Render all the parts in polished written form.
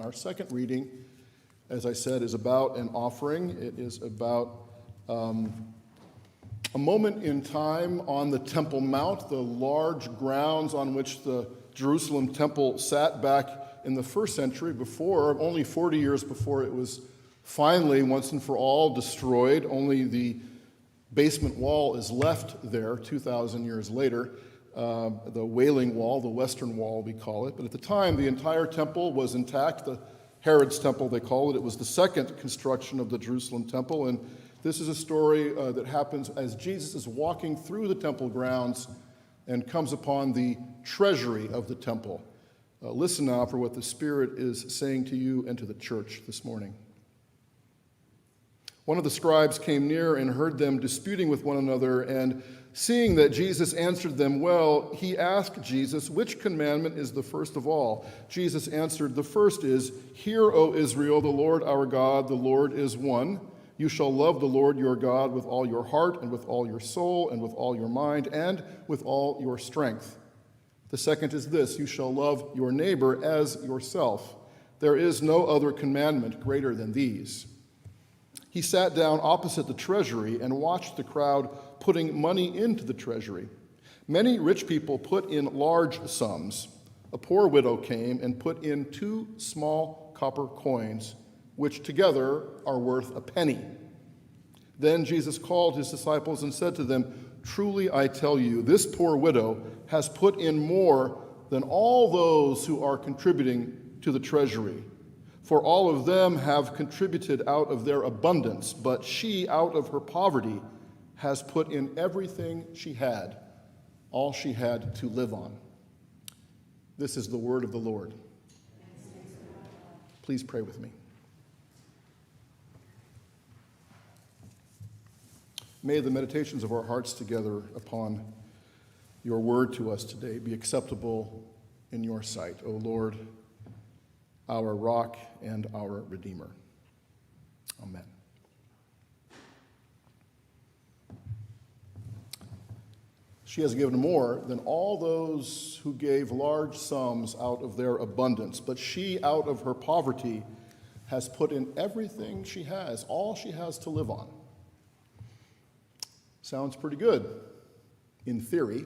Our second reading, as I said, is about an offering. It is about a moment in time on the Temple Mount, the large grounds on which the Jerusalem temple sat back in the first century, before, only 40 years before it was finally, once and for all, destroyed. Only the basement wall is left there 2,000 years later. The Wailing Wall, the Western Wall, we call it. But at the time, the entire temple was intact. The Herod's Temple, they call it. It was the second construction of the Jerusalem temple. And this is a story that happens as Jesus is walking through the temple grounds and comes upon the treasury of the temple. Listen now for what the Spirit is saying to you and to the church this morning. One of the scribes came near and heard them disputing with one another, and seeing that Jesus answered them well, he asked Jesus, "Which commandment is the first of all?" Jesus answered, "The first is, 'Hear, O Israel, the Lord our God, the Lord is one. You shall love the Lord your God with all your heart and with all your soul and with all your mind and with all your strength. The second is this, you shall love your neighbor as yourself. There is no other commandment greater than these.'" He sat down opposite the treasury and watched the crowd putting money into the treasury. Many rich people put in large sums. A poor widow came and put in 2 small copper coins, which together are worth a penny. Then Jesus called his disciples and said to them, "Truly I tell you, this poor widow has put in more than all those who are contributing to the treasury. For all of them have contributed out of their abundance, but she, out of her poverty, has put in everything she had, all she had to live on." This is the word of the Lord. Please pray with me. May the meditations of our hearts together upon your word to us today be acceptable in your sight, O Lord, our rock and our Redeemer. Amen. She has given more than all those who gave large sums out of their abundance, but she, out of her poverty, has put in everything she has, all she has to live on. Sounds pretty good, in theory.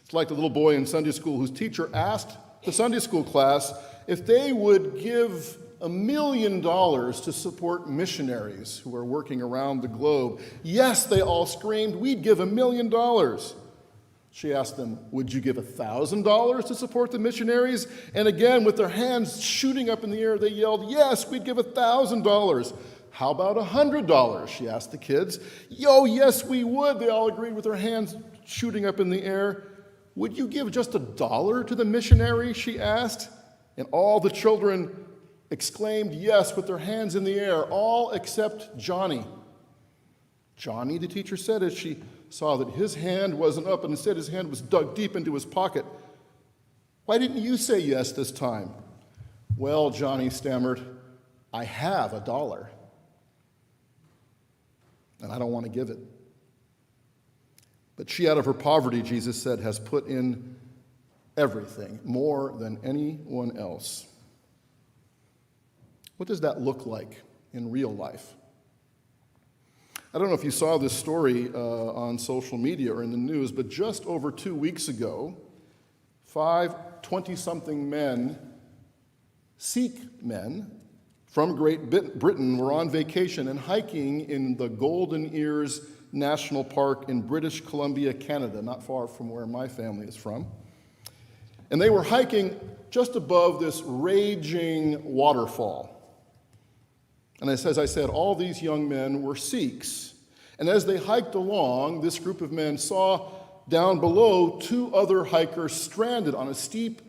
It's like the little boy in Sunday school whose teacher asked the Sunday school class if they would give $1 million to support missionaries who are working around the globe. Yes, they all screamed, "We'd give $1 million. She asked them, "Would you give $1,000 to support the missionaries?" And again, with their hands shooting up in the air, they yelled, "Yes, we'd give $1,000. "How about $100? She asked the kids. Yes, we would," they all agreed with their hands shooting up in the air. "Would you give just $1 to the missionary?" she asked. And all the children exclaimed yes with their hands in the air, all except Johnny. "Johnny," the teacher said as she saw that his hand wasn't up and instead his hand was dug deep into his pocket. "Why didn't you say yes this time?" "Well," Johnny stammered, "I have $1. And I don't want to give it." But she, out of her poverty, Jesus said, has put in everything, more than anyone else. What does that look like in real life? I don't know if you saw this story on social media or in the news, but just over 2 weeks ago, 5 20-something men, Sikh men, from Great Britain were on vacation and hiking in the Golden Ears National Park in British Columbia, Canada, not far from where my family is from. And they were hiking just above this raging waterfall. And as I said, all these young men were Sikhs. And as they hiked along, this group of men saw down below 2 other hikers stranded on a steep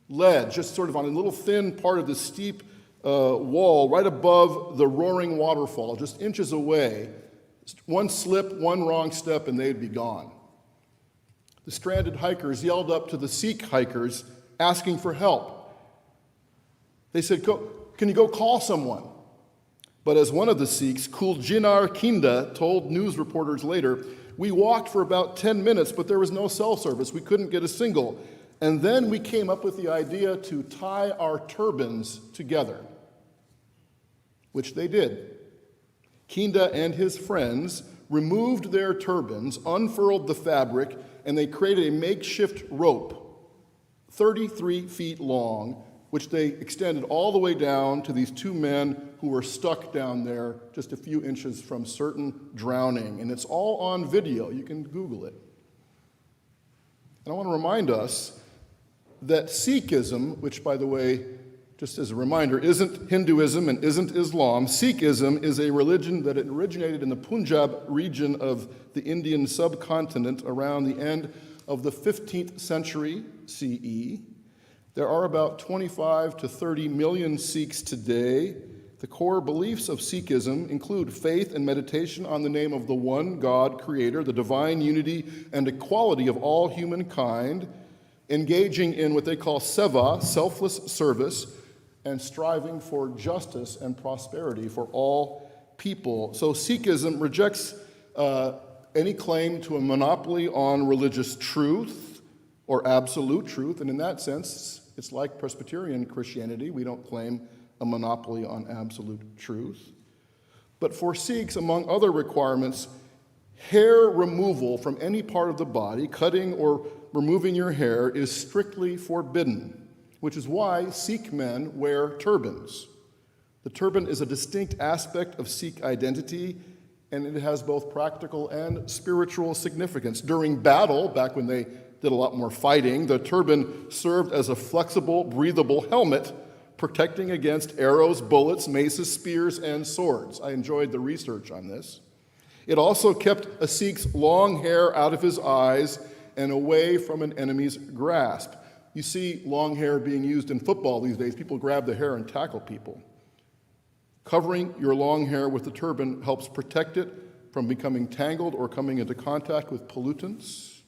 ledge, just sort of on a little thin part of the steep wall right above the roaring waterfall, just inches away. One slip, one wrong step, and they'd be gone. The stranded hikers yelled up to the Sikh hikers, asking for help. They said, "Can you go call someone?" But as one of the Sikhs, Kuljinar Kinda, told news reporters later, "We walked for about 10 minutes, but there was no cell service. We couldn't get a signal. And then we came up with the idea to tie our turbans together, which they did. Kinda and his friends removed their turbans, unfurled the fabric, and they created a makeshift rope, 33 feet long, which they extended all the way down to these two men who were stuck down there just a few inches from certain drowning. And it's all on video. You can Google it. And I want to remind us that Sikhism, which, by the way, just as a reminder, isn't Hinduism and isn't Islam. Sikhism is a religion that originated in the Punjab region of the Indian subcontinent around the end of the 15th century CE. There are about 25 to 30 million Sikhs today. The core beliefs of Sikhism include faith and meditation on the name of the one God, Creator, the divine unity and equality of all humankind, engaging in what they call seva, selfless service, and striving for justice and prosperity for all people. So Sikhism rejects any claim to a monopoly on religious truth or absolute truth, and in that sense, it's like Presbyterian Christianity. We don't claim a monopoly on absolute truth. But for Sikhs, among other requirements, hair removal from any part of the body, cutting or removing your hair, is strictly forbidden, which is why Sikh men wear turbans. The turban is a distinct aspect of Sikh identity, and it has both practical and spiritual significance. During battle, back when they did a lot more fighting, the turban served as a flexible, breathable helmet protecting against arrows, bullets, maces, spears, and swords. I enjoyed the research on this. It also kept a Sikh's long hair out of his eyes and away from an enemy's grasp. You see long hair being used in football these days. People grab the hair and tackle people. Covering your long hair with the turban helps protect it from becoming tangled or coming into contact with pollutants.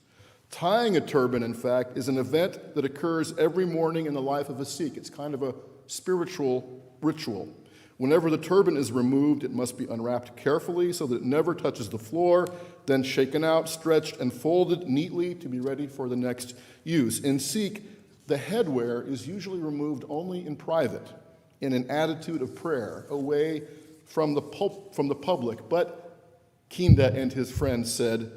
Tying a turban, in fact, is an event that occurs every morning in the life of a Sikh. It's kind of a spiritual ritual. Whenever the turban is removed, it must be unwrapped carefully so that it never touches the floor, then shaken out, stretched, and folded neatly to be ready for the next use. In Sikh, the headwear is usually removed only in private, in an attitude of prayer, away from the public. But Kinda and his friends said,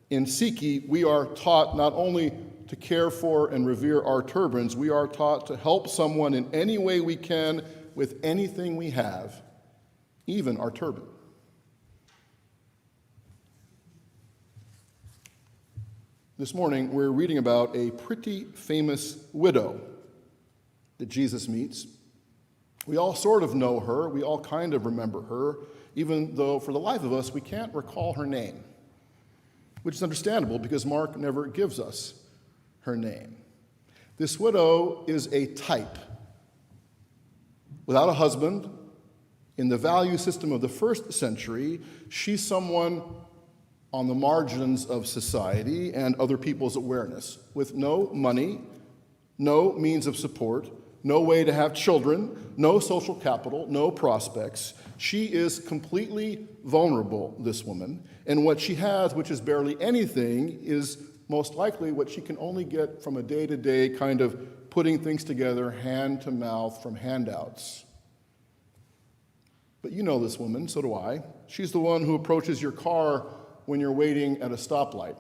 in Sikhi, we are taught not only to care for and revere our turbans, we are taught to help someone in any way we can with anything we have, even our turban. This morning, we're reading about a pretty famous widow that Jesus meets. We all sort of know her. We all kind of remember her, even though for the life of us, we can't recall her name, which is understandable because Mark never gives us her name. This widow is a type. Without a husband, in the value system of the first century, she's someone on the margins of society and other people's awareness, with no money, no means of support, no way to have children, no social capital, no prospects. She is completely vulnerable, this woman, and what she has, which is barely anything, is most likely what she can only get from a day-to-day kind of putting things together, hand to mouth, from handouts. But you know this woman, so do I. She's the one who approaches your car when you're waiting at a stoplight.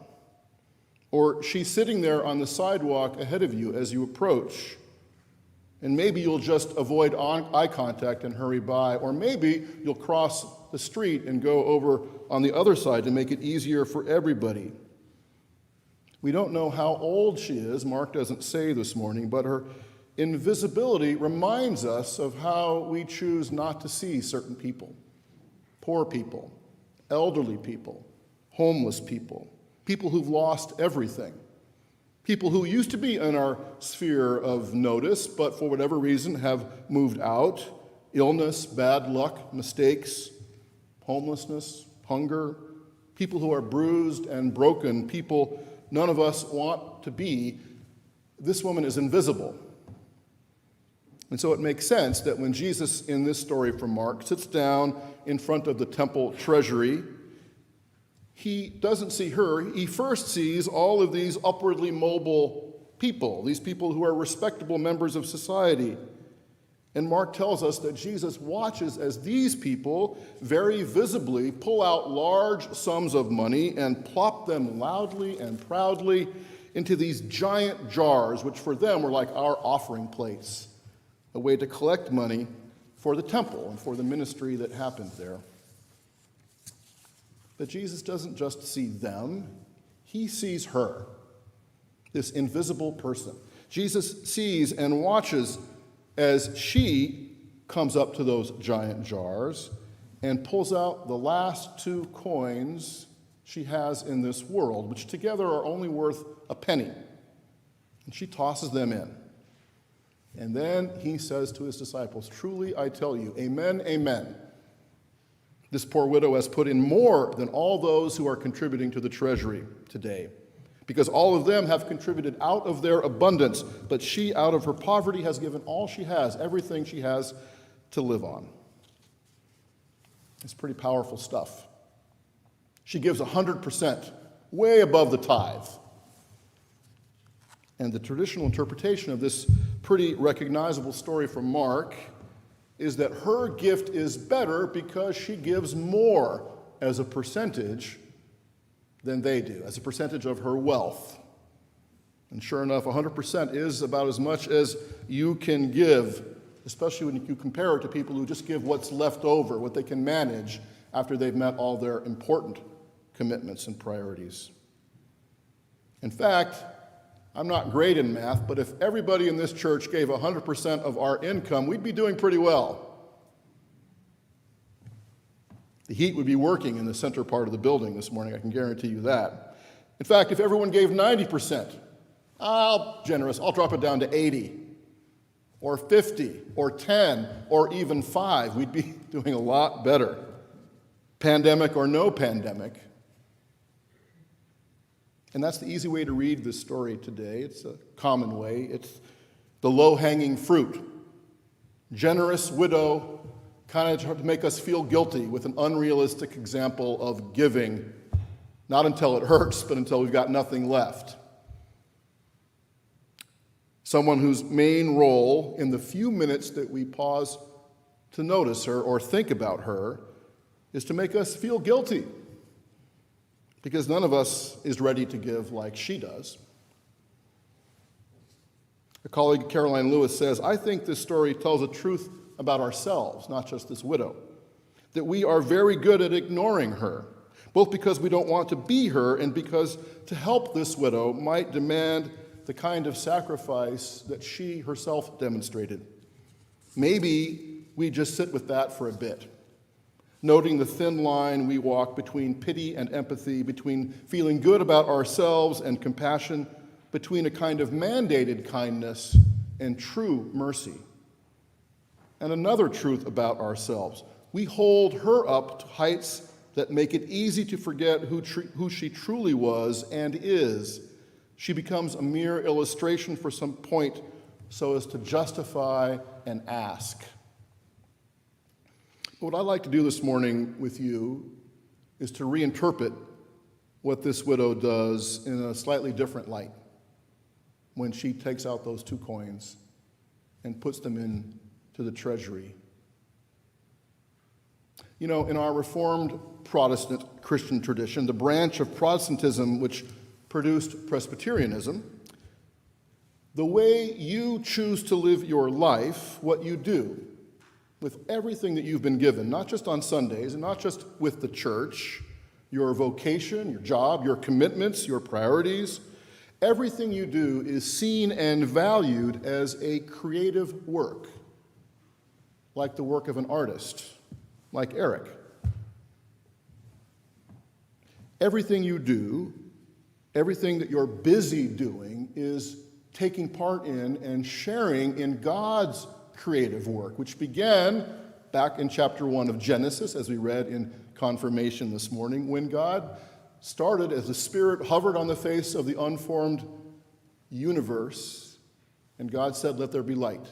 Or she's sitting there on the sidewalk ahead of you as you approach. And maybe you'll just avoid eye contact and hurry by. Or maybe you'll cross the street and go over on the other side to make it easier for everybody. We don't know how old she is, Mark doesn't say this morning, but her invisibility reminds us of how we choose not to see certain people. Poor people, elderly people, homeless people, people who've lost everything, people who used to be in our sphere of notice, but for whatever reason have moved out. Illness, bad luck, mistakes, homelessness, hunger, people who are bruised and broken, people none of us want to be. This woman is invisible. And so it makes sense that when Jesus, in this story from Mark, sits down in front of the temple treasury, he doesn't see her. He first sees all of these upwardly mobile people, these people who are respectable members of society. And Mark tells us that Jesus watches as these people very visibly pull out large sums of money and plop them loudly and proudly into these giant jars, which for them were like our offering plates, a way to collect money for the temple and for the ministry that happened there. But Jesus doesn't just see them, he sees her, this invisible person. Jesus sees and watches as she comes up to those giant jars and pulls out the last 2 coins she has in this world, which together are only worth a penny. And she tosses them in. And then he says to his disciples, "Truly I tell you, amen, amen. This poor widow has put in more than all those who are contributing to the treasury today, because all of them have contributed out of their abundance, but she out of her poverty has given all she has, everything she has to live on." It's pretty powerful stuff. She gives 100%, way above the tithe. And the traditional interpretation of this pretty recognizable story from Mark is that her gift is better because she gives more as a percentage than they do, as a percentage of her wealth. And sure enough, 100% is about as much as you can give, especially when you compare it to people who just give what's left over, what they can manage after they've met all their important commitments and priorities. In fact, I'm not great in math, but if everybody in this church gave 100% of our income, we'd be doing pretty well. The heat would be working in the center part of the building this morning, I can guarantee you that. In fact, if everyone gave 90%, I'll drop it down to 80, or 50, or 10, or even 5. We'd be doing a lot better. Pandemic or no pandemic. And that's the easy way to read this story today. It's a common way. It's the low-hanging fruit. Generous widow, kind of to make us feel guilty with an unrealistic example of giving, not until it hurts, but until we've got nothing left. Someone whose main role in the few minutes that we pause to notice her or think about her is to make us feel guilty, because none of us is ready to give like she does. A colleague, Caroline Lewis, says, "I think this story tells a truth about ourselves, not just this widow, that we are very good at ignoring her, both because we don't want to be her and because to help this widow might demand the kind of sacrifice that she herself demonstrated. Maybe we just sit with that for a bit, noting the thin line we walk between pity and empathy, between feeling good about ourselves and compassion, between a kind of mandated kindness and true mercy. And another truth about ourselves, we hold her up to heights that make it easy to forget who she truly was and is. She becomes a mere illustration for some point so as to justify an ask." What I'd like to do this morning with you is to reinterpret what this widow does in a slightly different light when she takes out those 2 coins and puts them into the treasury. You know, in our Reformed Protestant Christian tradition, the branch of Protestantism which produced Presbyterianism, the way you choose to live your life, what you do with everything that you've been given, not just on Sundays and not just with the church, your vocation, your job, your commitments, your priorities, everything you do is seen and valued as a creative work, like the work of an artist, like Eric. Everything you do, everything that you're busy doing is taking part in and sharing in God's creative work, which began back in chapter 1 of Genesis, as we read in confirmation this morning, when God started as the Spirit hovered on the face of the unformed universe, and God said, "Let there be light."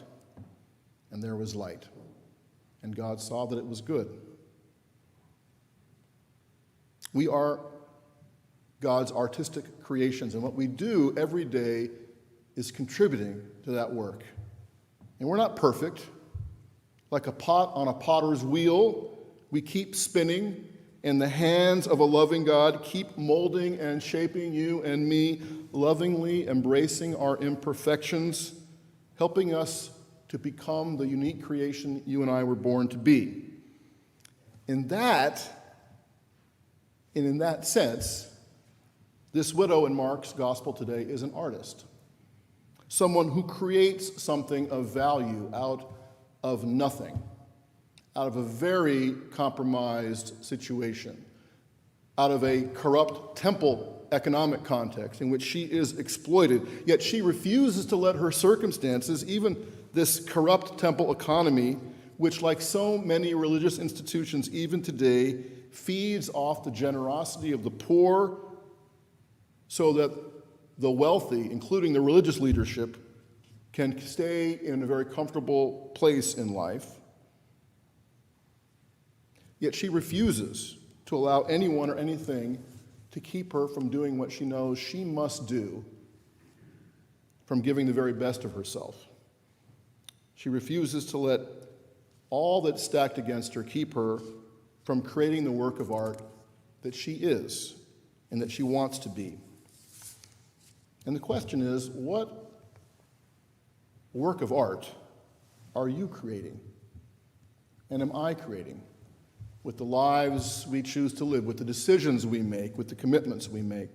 And there was light. And God saw that it was good. We are God's artistic creations, and what we do every day is contributing to that work. And we're not perfect. Like a pot on a potter's wheel, we keep spinning, and the hands of a loving God keep molding and shaping you and me, lovingly embracing our imperfections, helping us to become the unique creation you and I were born to be. In that sense, this widow in Mark's gospel today is an artist, someone who creates something of value out of nothing, out of a very compromised situation, out of a corrupt temple economic context in which she is exploited, yet she refuses to let her circumstances, even this corrupt temple economy, which, like so many religious institutions even today, feeds off the generosity of the poor so that the wealthy, including the religious leadership, can stay in a very comfortable place in life. Yet she refuses to allow anyone or anything to keep her from doing what she knows she must do, from giving the very best of herself. She refuses to let all that's stacked against her keep her from creating the work of art that she is and that she wants to be. And the question is, what work of art are you creating? And am I creating? With the lives we choose to live, with the decisions we make, with the commitments we make.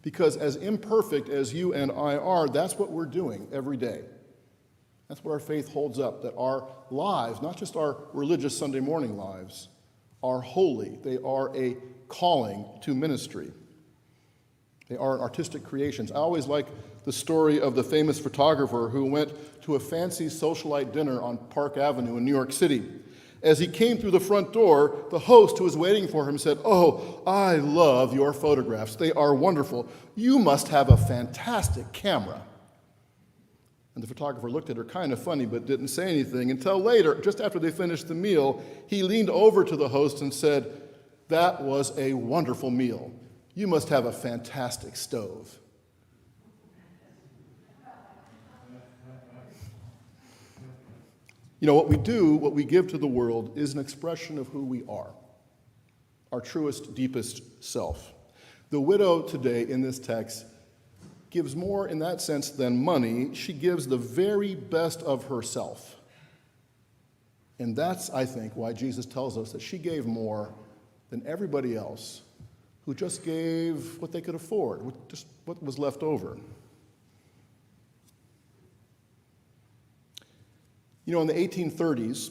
Because as imperfect as you and I are, that's what we're doing every day. That's what our faith holds up, that our lives, not just our religious Sunday morning lives, are holy. They are a calling to ministry. They are artistic creations. I always like the story of the famous photographer who went to a fancy socialite dinner on Park Avenue in New York City. As he came through the front door, the host who was waiting for him said, "Oh, I love your photographs. They are wonderful. You must have a fantastic camera." And the photographer looked at her kind of funny, but didn't say anything until later, just after they finished the meal, he leaned over to the host and said, "That was a wonderful meal. You must have a fantastic stove." You know, what we do, what we give to the world, is an expression of who we are, our truest, deepest self. The widow today in this text gives more in that sense than money. She gives the very best of herself. And that's, I think, why Jesus tells us that she gave more than everybody else who just gave what they could afford, just what was left over. You know, in the 1830s,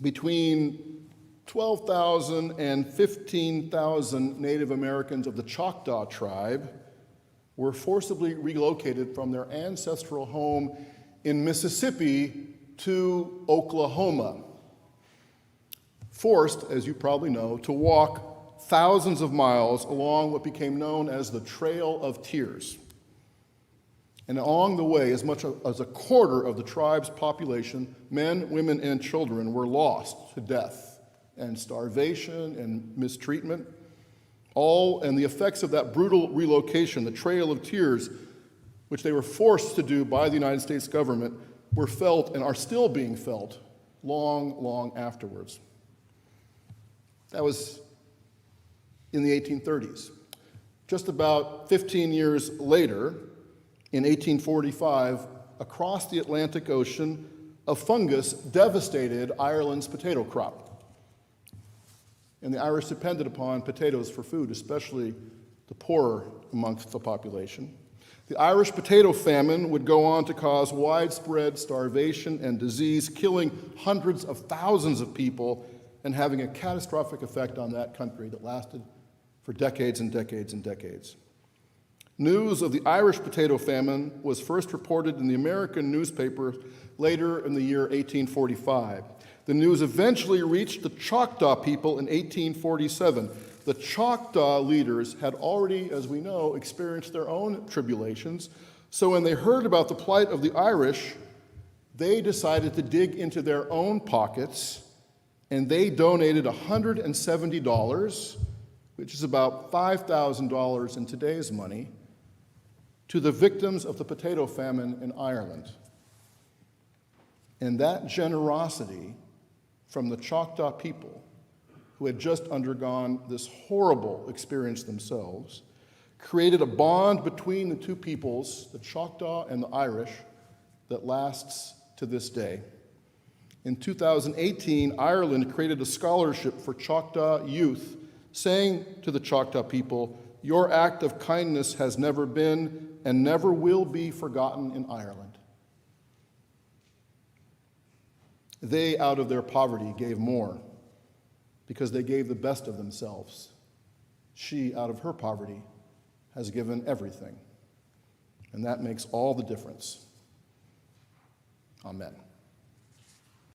between 12,000 and 15,000 Native Americans of the Choctaw tribe were forcibly relocated from their ancestral home in Mississippi to Oklahoma, forced, as you probably know, to walk thousands of miles along what became known as the Trail of Tears. And along the way, as much as a quarter of the tribe's population, men, women, and children, were lost to death and starvation and mistreatment. And the effects of that brutal relocation, the Trail of Tears, which they were forced to do by the United States government, were felt and are still being felt long, long afterwards. That was in the 1830s. Just about 15 years later, in 1845, across the Atlantic Ocean, a fungus devastated Ireland's potato crop. And the Irish depended upon potatoes for food, especially the poorer amongst the population. The Irish potato famine would go on to cause widespread starvation and disease, killing hundreds of thousands of people and having a catastrophic effect on that country that lasted for decades and decades and decades. News of the Irish potato famine was first reported in the American newspaper later in the year 1845. The news eventually reached the Choctaw people in 1847. The Choctaw leaders had already, as we know, experienced their own tribulations. So when they heard about the plight of the Irish, they decided to dig into their own pockets, and they donated $170, which is about $5,000 in today's money, to the victims of the potato famine in Ireland. And that generosity from the Choctaw people, who had just undergone this horrible experience themselves, created a bond between the two peoples, the Choctaw and the Irish, that lasts to this day. In 2018, Ireland created a scholarship for Choctaw youth, saying to the Choctaw people, "Your act of kindness has never been and never will be forgotten in Ireland." They, out of their poverty, gave more because they gave the best of themselves. She, out of her poverty, has given everything. And that makes all the difference. Amen.